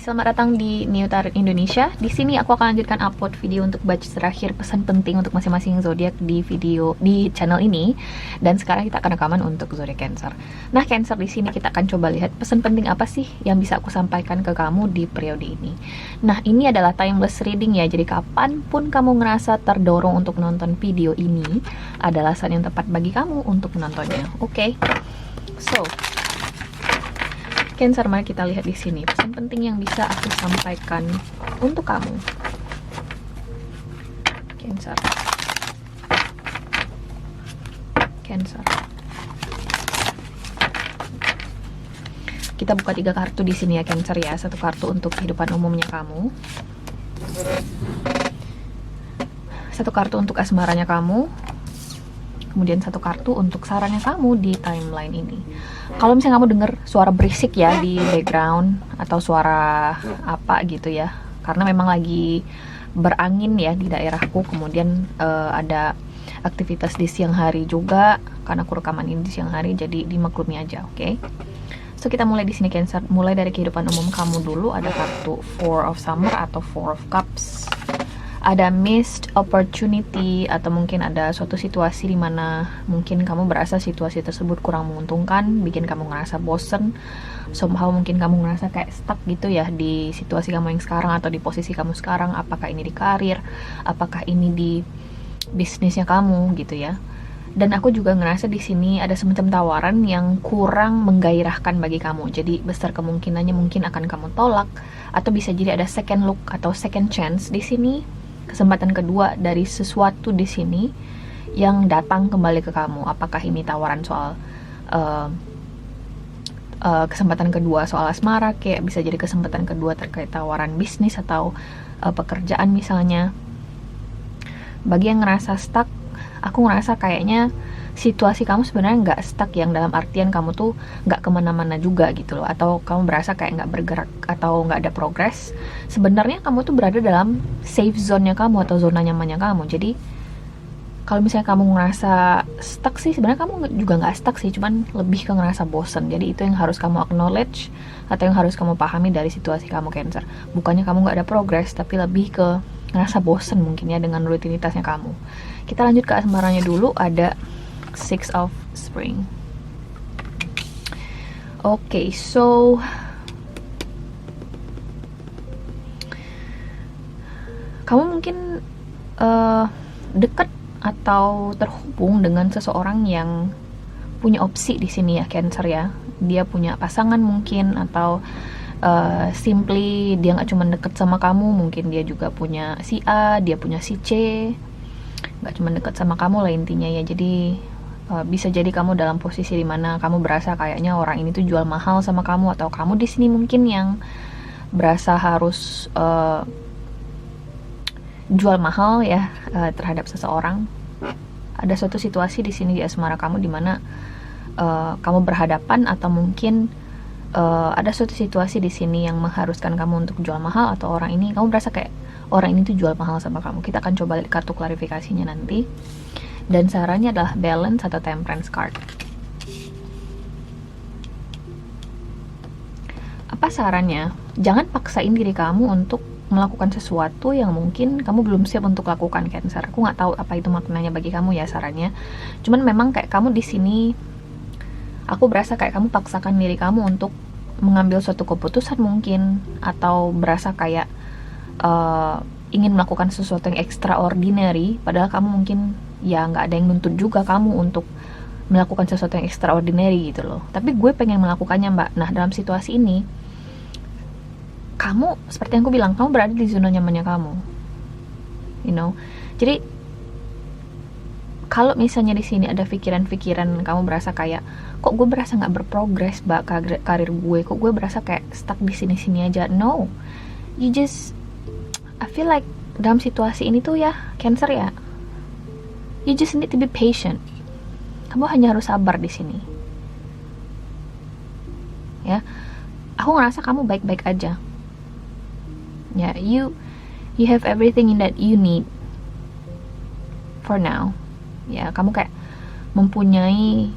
selamat datang di New Tarot Indonesia. Di sini aku akan lanjutkan upload video untuk batch terakhir pesan penting untuk masing-masing zodiak di video di channel ini. Dan sekarang kita akan rekaman untuk zodiak Cancer. Nah, Cancer, di sini kita akan coba lihat pesan penting apa sih yang bisa aku sampaikan ke kamu di periode ini. Nah, ini adalah timeless reading ya. Jadi kapanpun kamu ngerasa terdorong untuk menonton video ini, adalah saat yang tepat bagi kamu untuk menontonnya. Oke. So, Cancer, mari kita lihat di sini pesan penting yang bisa aku sampaikan untuk kamu. Cancer. Cancer. Kita buka 3 kartu di sini ya, Cancer ya. 1 kartu untuk kehidupan umumnya kamu. 1 kartu untuk asmaranya kamu. Kemudian 1 kartu untuk sarannya kamu di timeline ini. Kalau misalnya kamu dengar suara berisik ya di background atau suara apa gitu ya, karena memang lagi berangin ya di daerahku. Kemudian ada aktivitas di siang hari juga, karena aku rekaman ini di siang hari, jadi dimaklumi aja, oke? So, kita mulai di sini, Cancer. Mulai dari kehidupan umum kamu dulu. Ada kartu 4 of Summer atau 4 of Cups. Ada missed opportunity, atau mungkin ada suatu situasi di mana mungkin kamu berasa situasi tersebut kurang menguntungkan, bikin kamu ngerasa bosen. Somehow mungkin kamu ngerasa kayak stuck gitu ya di situasi kamu yang sekarang atau di posisi kamu sekarang. Apakah ini di karir, apakah ini di bisnisnya kamu gitu ya. Dan aku juga ngerasa di sini ada semacam tawaran yang kurang menggairahkan bagi kamu. Jadi besar kemungkinannya mungkin akan kamu tolak, atau bisa jadi ada second look atau second chance di sini. Kesempatan kedua dari sesuatu di sini yang datang kembali ke kamu. Apakah ini tawaran soal kesempatan kedua soal asmara, kayak bisa jadi kesempatan kedua terkait tawaran bisnis atau pekerjaan misalnya. Bagi yang ngerasa stuck, aku ngerasa kayaknya situasi kamu sebenarnya nggak stuck, yang dalam artian kamu tuh nggak kemana-mana juga gitu loh, atau kamu berasa kayak nggak bergerak atau nggak ada progress. Sebenarnya kamu tuh berada dalam safe zone-nya kamu atau zona nyamannya kamu. Jadi kalau misalnya kamu ngerasa stuck sih, sebenarnya kamu juga nggak stuck sih, cuman lebih ke ngerasa bosen. Jadi itu yang harus kamu acknowledge atau yang harus kamu pahami dari situasi kamu, Cancer. Bukannya kamu nggak ada progress, tapi lebih ke ngerasa bosen mungkin ya dengan rutinitasnya kamu. Kita lanjut ke asmaranya dulu. Ada 6 of Spring. Oke, so kamu mungkin dekat atau terhubung dengan seseorang yang punya opsi di sini ya, Cancer ya. Dia punya pasangan mungkin, atau simply dia nggak cuma deket sama kamu, mungkin dia juga punya si A, dia punya si C, nggak cuma deket sama kamu lah intinya ya. Jadi bisa jadi kamu dalam posisi dimana kamu berasa kayaknya orang ini tuh jual mahal sama kamu, atau kamu di sini mungkin yang berasa harus jual mahal ya terhadap seseorang. Ada suatu situasi di sini di asmara kamu dimana kamu berhadapan, atau mungkin ada suatu situasi di sini yang mengharuskan kamu untuk jual mahal, atau orang ini kamu berasa kayak orang ini tuh jual mahal sama kamu. Kita akan coba lihat kartu klarifikasinya nanti. Dan sarannya adalah balance atau temperance card. Apa sarannya? Jangan paksain diri kamu untuk melakukan sesuatu yang mungkin kamu belum siap untuk lakukan, Cancer. Aku nggak tahu apa itu maknanya bagi kamu ya sarannya. Cuman memang kayak kamu di sini, aku berasa kayak kamu paksakan diri kamu untuk mengambil suatu keputusan mungkin, atau berasa kayak ingin melakukan sesuatu yang extraordinary, padahal kamu mungkin ya nggak ada yang nuntut juga kamu untuk melakukan sesuatu yang extraordinary gitu loh. Tapi gue pengen melakukannya, Mbak. Nah, dalam situasi ini kamu, seperti yang aku bilang, kamu berada di zona nyamannya kamu, you know. Jadi kalau misalnya di sini ada pikiran-pikiran kamu berasa kayak, kok gue berasa nggak berprogres, Mbak, karir gue, kok gue berasa kayak stuck di sini-sini aja. No, you just, I feel like dalam situasi ini tuh ya, Cancer ya, you just need to be patient. Kamu hanya harus sabar di sini. Ya, aku ngerasa kamu baik-baik aja. Ya, you have everything in that you need for now. Ya, kamu kayak mempunyai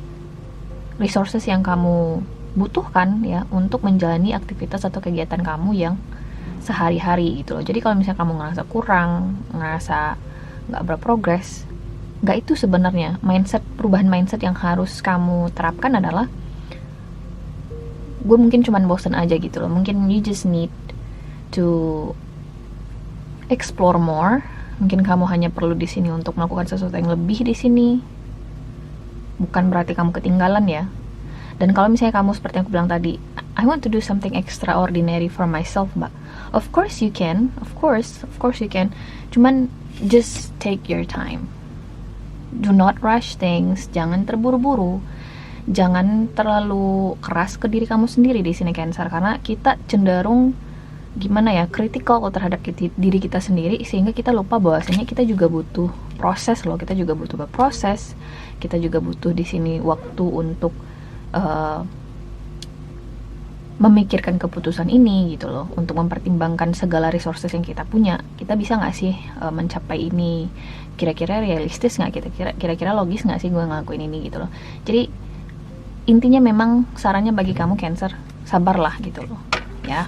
resources yang kamu butuhkan ya untuk menjalani aktivitas atau kegiatan kamu yang sehari-hari gitu loh. Jadi kalau misalnya kamu ngerasa kurang, ngerasa nggak berprogres, nggak, itu sebenarnya perubahan mindset yang harus kamu terapkan adalah, gue mungkin cuman bosen aja gitu loh. Mungkin you just need to explore more. Mungkin kamu hanya perlu di sini untuk melakukan sesuatu yang lebih di sini. Bukan berarti kamu ketinggalan ya. Dan kalau misalnya kamu seperti yang aku bilang tadi, I want to do something extraordinary for myself, Mbak. Of course you can. Of course you can. Cuman just take your time. Do not rush things. Jangan terburu-buru. Jangan terlalu keras ke diri kamu sendiri di sini Cancer, karena kita cenderung gimana ya, kritikal terhadap diri kita sendiri, sehingga kita lupa bahwasanya kita juga butuh proses loh. Kita juga butuh berproses. Kita juga butuh di sini waktu untuk memikirkan keputusan ini gitu loh, untuk mempertimbangkan segala resources yang kita punya. Kita bisa nggak sih mencapai ini? Kira-kira realistis nggak? Kira-kira logis nggak sih gue ngelakuin ini gitu loh. Jadi intinya memang sarannya bagi kamu Cancer, sabarlah gitu loh ya.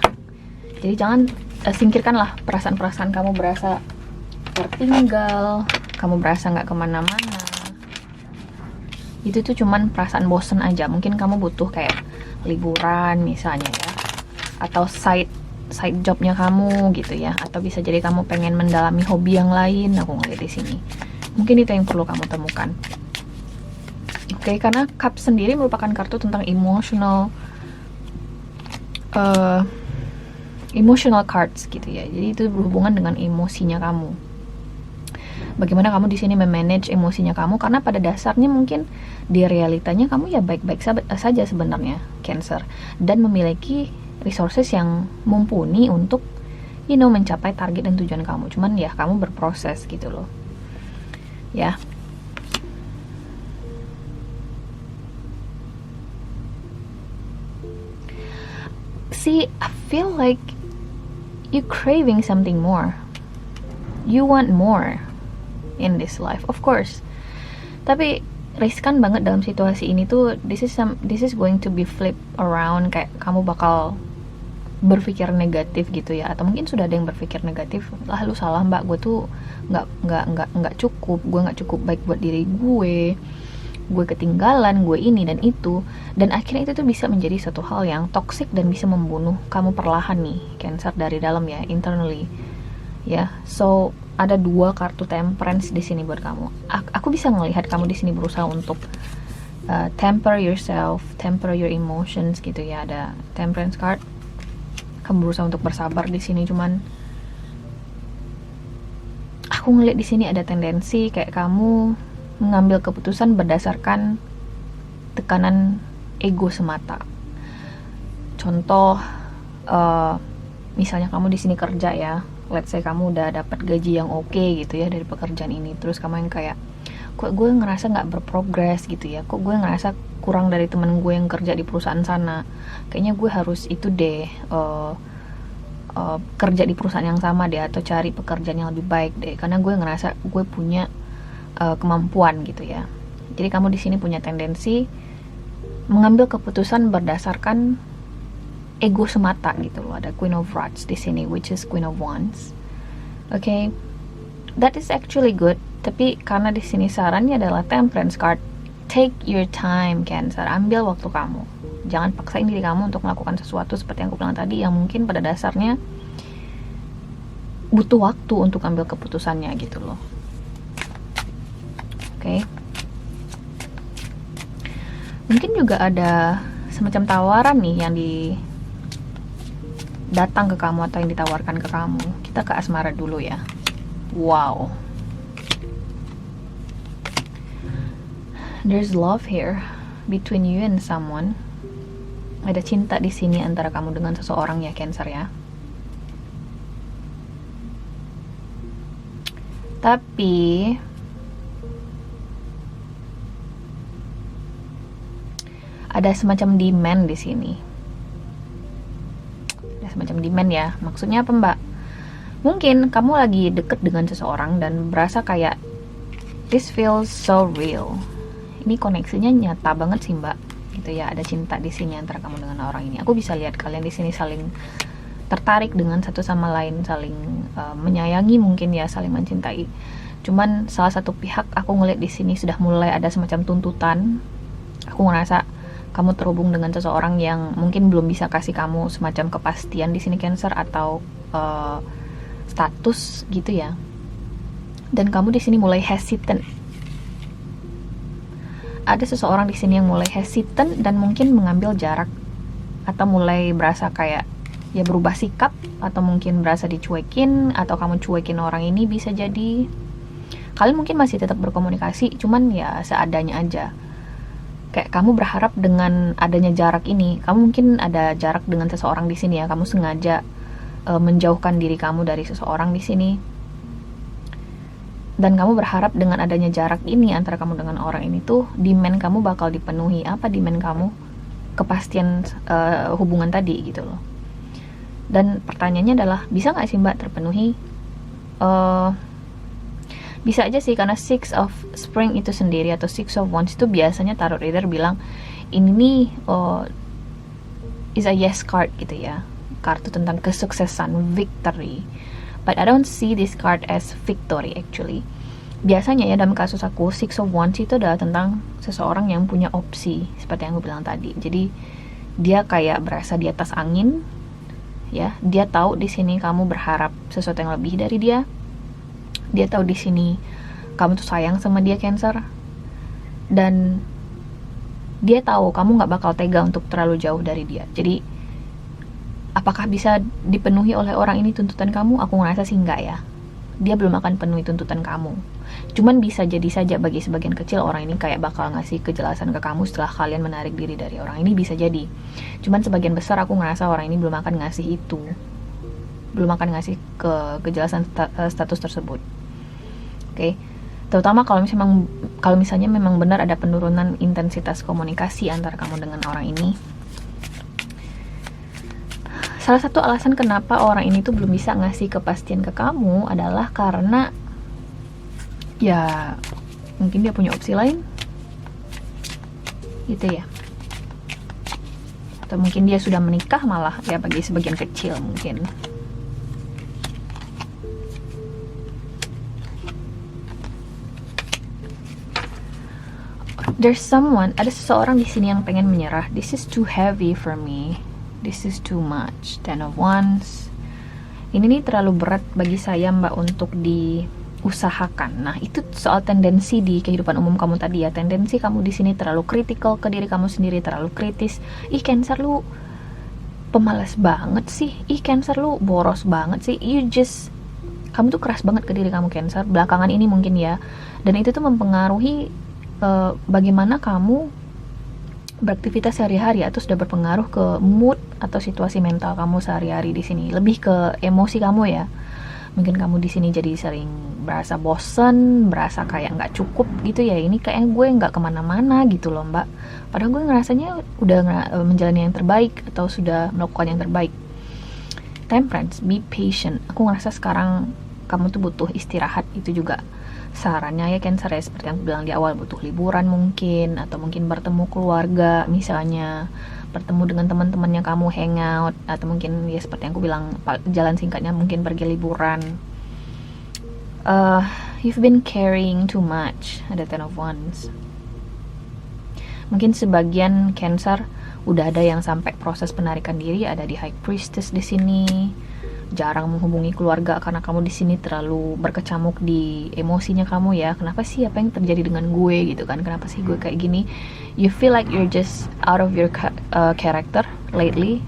Jadi jangan singkirkanlah perasaan-perasaan kamu berasa tertinggal, kamu berasa nggak kemana-mana. Itu tuh cuman perasaan bosen aja. Mungkin kamu butuh kayak liburan misalnya ya, atau side jobnya kamu gitu ya, atau bisa jadi kamu pengen mendalami hobi yang lain. Aku ngeliat di sini mungkin itu yang perlu kamu temukan. Oke, karena Cup sendiri merupakan kartu tentang emotional cards gitu ya. Jadi itu berhubungan dengan emosinya kamu. Bagaimana kamu di sini memanage emosinya kamu, karena pada dasarnya mungkin di realitanya kamu ya baik-baik saja sebenarnya Cancer, dan memiliki resources yang mumpuni untuk mencapai target dan tujuan kamu. Cuman ya kamu berproses gitu loh ya. See, I feel like you craving something more. You want more in this life, of course. Tapi riskan banget dalam situasi ini tuh. This is going to be flip around. Kayak kamu bakal berpikir negatif gitu ya, atau mungkin sudah ada yang berpikir negatif, lah lu salah Mbak, gue tuh nggak cukup, gue nggak cukup baik buat diri gue ketinggalan, gue ini dan itu, dan akhirnya itu tuh bisa menjadi satu hal yang toxic dan bisa membunuh kamu perlahan nih Cancer dari dalam ya, internally ya. So ada dua kartu temperance di sini buat kamu. Aku bisa ngelihat kamu di sini berusaha untuk temper yourself, temper your emotions gitu ya. Ada temperance card. Kamu berusaha untuk bersabar di sini, cuman aku ngelihat di sini ada tendensi kayak kamu mengambil keputusan berdasarkan tekanan ego semata. Contoh, misalnya kamu di sini kerja ya, let's say kamu udah dapat gaji yang oke gitu ya dari pekerjaan ini, terus kamu yang kayak, kok gue ngerasa nggak berprogres gitu ya, kok gue ngerasa kurang dari temen gue yang kerja di perusahaan sana, kayaknya gue harus itu deh, kerja di perusahaan yang sama deh, atau cari pekerjaan yang lebih baik deh, karena gue ngerasa gue punya kemampuan gitu ya. Jadi kamu di sini punya tendensi mengambil keputusan berdasarkan ego semata gitu loh. Ada Queen of Rods di sini, which is Queen of Wands. Okay, that is actually good. Tapi karena di sini sarannya adalah Temperance card, take your time Cancer, ambil waktu kamu. Jangan paksain diri kamu untuk melakukan sesuatu seperti yang aku bilang tadi, yang mungkin pada dasarnya butuh waktu untuk ambil keputusannya gitu loh. Oke. Mungkin juga ada semacam tawaran nih yang datang ke kamu atau yang ditawarkan ke kamu. Kita ke asmara dulu ya. Wow. There's love here between you and someone. Ada cinta di sini antara kamu dengan seseorang ya Cancer ya. Tapi ada semacam demand di sini. Ada semacam demand ya. Maksudnya apa Mbak? Mungkin kamu lagi deket dengan seseorang dan berasa kayak this feels so real. Ini koneksinya nyata banget sih Mbak. Gitu ya, ada cinta di sini antara kamu dengan orang ini. Aku bisa lihat kalian di sini saling tertarik dengan satu sama lain, saling menyayangi mungkin ya, saling mencintai. Cuman salah satu pihak aku ngeliat di sini sudah mulai ada semacam tuntutan. Aku ngerasa kamu terhubung dengan seseorang yang mungkin belum bisa kasih kamu semacam kepastian di sini Cancer, atau status gitu ya. Dan kamu di sini mulai hesitant. Ada seseorang di sini yang mulai hesitant dan mungkin mengambil jarak, atau mulai berasa kayak ya berubah sikap, atau mungkin berasa dicuekin, atau kamu cuekin orang ini, bisa jadi. Kalian mungkin masih tetap berkomunikasi, cuman ya seadanya aja. Kayak kamu berharap dengan adanya jarak ini, kamu mungkin ada jarak dengan seseorang di sini ya, kamu sengaja menjauhkan diri kamu dari seseorang di sini. Dan kamu berharap dengan adanya jarak ini antara kamu dengan orang ini tuh, demand kamu bakal dipenuhi. Apa demand kamu? Kepastian hubungan tadi gitu loh. Dan pertanyaannya adalah, bisa nggak sih Mbak terpenuhi? Bisa aja sih, karena Six of Spring itu sendiri atau Six of Wands itu biasanya tarot reader bilang ini nih is a yes card gitu ya, kartu tentang kesuksesan, victory. But I don't see this card as victory actually. Biasanya ya dalam kasus aku, Six of Wands itu adalah tentang seseorang yang punya opsi, seperti yang aku bilang tadi. Jadi dia kayak berasa di atas angin ya. Dia tahu di sini kamu berharap sesuatu yang lebih dari dia. Dia tahu di sini kamu tuh sayang sama dia Cancer, dan dia tahu kamu nggak bakal tega untuk terlalu jauh dari dia. Jadi apakah bisa dipenuhi oleh orang ini tuntutan kamu? Aku ngerasa sih enggak ya. Dia belum akan penuhi tuntutan kamu. Cuman bisa jadi saja bagi sebagian kecil orang ini kayak bakal ngasih kejelasan ke kamu setelah kalian menarik diri dari orang ini, bisa jadi. Cuman sebagian besar aku ngerasa orang ini belum akan ngasih itu, belum akan ngasih kejelasan status tersebut. Oke. Terutama kalau misalnya memang benar ada penurunan intensitas komunikasi antara kamu dengan orang ini. Salah satu alasan kenapa orang ini tuh belum bisa ngasih kepastian ke kamu adalah karena ya mungkin dia punya opsi lain gitu ya, atau mungkin dia sudah menikah malah ya, bagi sebagian kecil mungkin. Ada seseorang di sini yang pengen menyerah. This is too heavy for me. This is too much. Ten of Wands. Ini nih terlalu berat bagi saya Mbak untuk diusahakan. Nah, itu soal tendensi di kehidupan umum kamu tadi ya. Tendensi kamu di sini terlalu kritikal ke diri kamu sendiri, terlalu kritis. Ih, Cancer lu pemalas banget sih. Ih, Cancer lu boros banget sih. Kamu tuh keras banget ke diri kamu Cancer. Belakangan ini mungkin ya. Dan itu tuh mempengaruhi bagaimana kamu beraktivitas sehari-hari, atau sudah berpengaruh ke mood atau situasi mental kamu sehari-hari di sini. Lebih ke emosi kamu ya. Mungkin kamu di sini jadi sering berasa bosen, berasa kayak nggak cukup gitu ya. Ini kayak gue nggak kemana-mana gitu loh Mbak. Padahal gue ngerasanya udah menjalani yang terbaik atau sudah melakukan yang terbaik. Temperance, be patient. Aku ngerasa sekarang kamu tuh butuh istirahat. Itu juga sarannya ya Cancer ya, seperti yang aku bilang di awal, butuh liburan mungkin, atau mungkin bertemu keluarga misalnya, bertemu dengan teman-temannya kamu, hangout, atau mungkin ya seperti yang aku bilang, jalan singkatnya mungkin pergi liburan. You've been carrying too much, ada Ten of Wands. Mungkin sebagian Cancer udah ada yang sampai proses penarikan diri, ada di High Priestess di sini. Jarang menghubungi keluarga karena kamu di sini terlalu berkecamuk di emosinya kamu ya. Kenapa sih, apa yang terjadi dengan gue gitu kan? Kenapa sih gue kayak gini? You feel like you're just out of your character lately.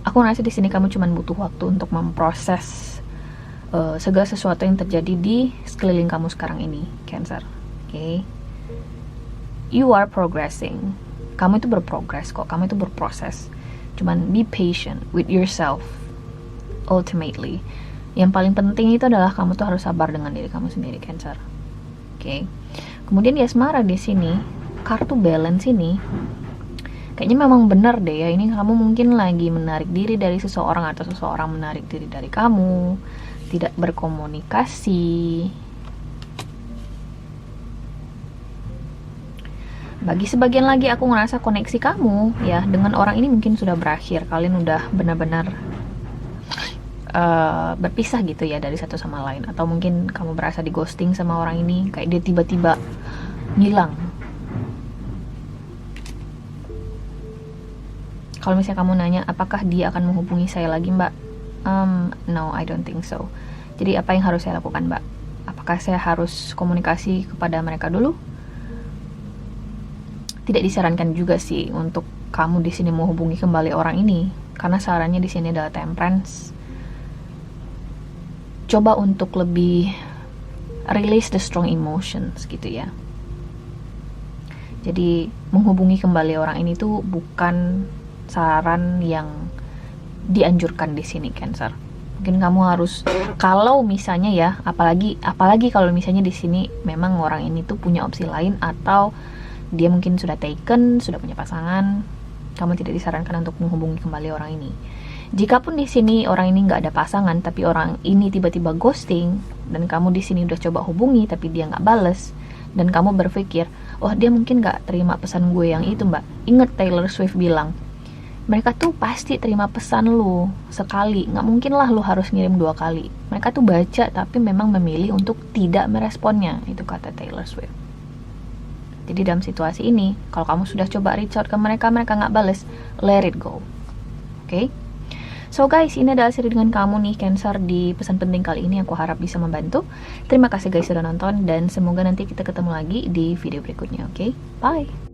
Aku ngerasa di sini kamu cuma butuh waktu untuk memproses segala sesuatu yang terjadi di sekeliling kamu sekarang ini, Cancer. Okay? You are progressing. Kamu itu berprogres kok. Kamu itu berproses. Cuman be patient with yourself. Ultimately, yang paling penting itu adalah kamu tuh harus sabar dengan diri kamu sendiri, Cancer. Oke. Kemudian di asmara di sini, kartu balance ini kayaknya memang benar deh ya. Ini kamu mungkin lagi menarik diri dari seseorang, atau seseorang menarik diri dari kamu, tidak berkomunikasi. Bagi sebagian lagi aku ngerasa koneksi kamu ya dengan orang ini mungkin sudah berakhir. Kalian udah benar-benar berpisah gitu ya dari satu sama lain. Atau mungkin kamu berasa di ghosting sama orang ini, kayak dia tiba-tiba ngilang. Kalau misalnya kamu nanya apakah dia akan menghubungi saya lagi, Mbak, no, I don't think so. Jadi apa yang harus saya lakukan, Mbak? Apakah saya harus komunikasi kepada mereka dulu? Tidak disarankan juga sih untuk kamu di sini menghubungi kembali orang ini, karena sarannya di sini adalah temperance. Coba untuk lebih release the strong emotions gitu ya. Jadi menghubungi kembali orang ini tuh bukan saran yang dianjurkan di sini, Cancer. Mungkin kamu harus, kalau misalnya ya, apalagi kalau misalnya di sini memang orang ini tuh punya opsi lain, atau dia mungkin sudah taken, sudah punya pasangan, kamu tidak disarankan untuk menghubungi kembali orang ini. Jikapun di sini orang ini nggak ada pasangan, tapi orang ini tiba-tiba ghosting, dan kamu di sini udah coba hubungi, tapi dia nggak bales, dan kamu berpikir, oh dia mungkin nggak terima pesan gue yang itu, Mbak. Ingat Taylor Swift bilang, mereka tuh pasti terima pesan lu sekali, nggak mungkin lah lu harus ngirim 2 kali. Mereka tuh baca, tapi memang memilih untuk tidak meresponnya, itu kata Taylor Swift. Jadi dalam situasi ini, kalau kamu sudah coba reach out ke mereka, mereka nggak bales, let it go. Oke? So guys, ini adalah seri dengan kamu nih, Cancer, di pesan penting kali ini. Aku harap bisa membantu. Terima kasih guys sudah nonton, dan semoga nanti kita ketemu lagi di video berikutnya, oke? Bye!